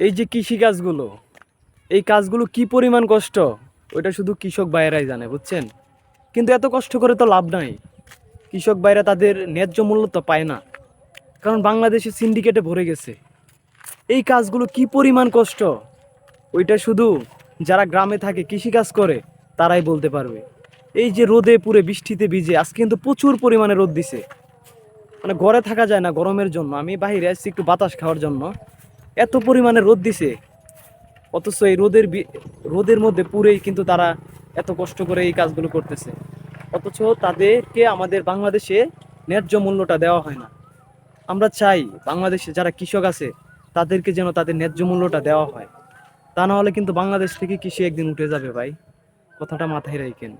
এই যে কৃষি কাজগুলো, এই কাজগুলো কি পরিমাণ কষ্ট, ওইটা শুধু কৃষক ভাইয়েরাই জানে, বুঝছেন? কিন্তু এত কষ্ট করে তো লাভ নাই। কৃষক ভাইরা তাদের ন্যায্য মূল্য তো পায় না, কারণ বাংলাদেশে সিন্ডিকেটে ভরে গেছে। এই কাজগুলো কি পরিমাণ কষ্ট, ওইটা শুধু যারা গ্রামে থাকে কৃষি কাজ করে তারাই বলতে পারবে। এই যে রোদে পুড়ে বৃষ্টিতে ভিজে, আজকে কিন্তু প্রচুর পরিমাণে রোদ দিছে, মানে ঘরে থাকা যায় না গরমের জন্য। আমি বাইরে আসছি একটু বাতাস খাওয়ার জন্য, এত পরিমাণে রোদ দিছে। অথচ এই রোদের মধ্যে পুরেই কিন্তু তারা এত কষ্ট করে এই কাজগুলো করতেছে, অথচ তাদেরকে আমাদের বাংলাদেশে ন্যায্য মূল্যটা দেওয়া হয় না। আমরা চাই বাংলাদেশে যারা কৃষক আছে তাদেরকে যেন তাদের ন্যায্য মূল্যটা দেওয়া হয়। তা না হলে কিন্তু বাংলাদেশ থেকে কৃষি একদিন উঠে যাবে ভাই, কথাটা মাথায় রাখেন।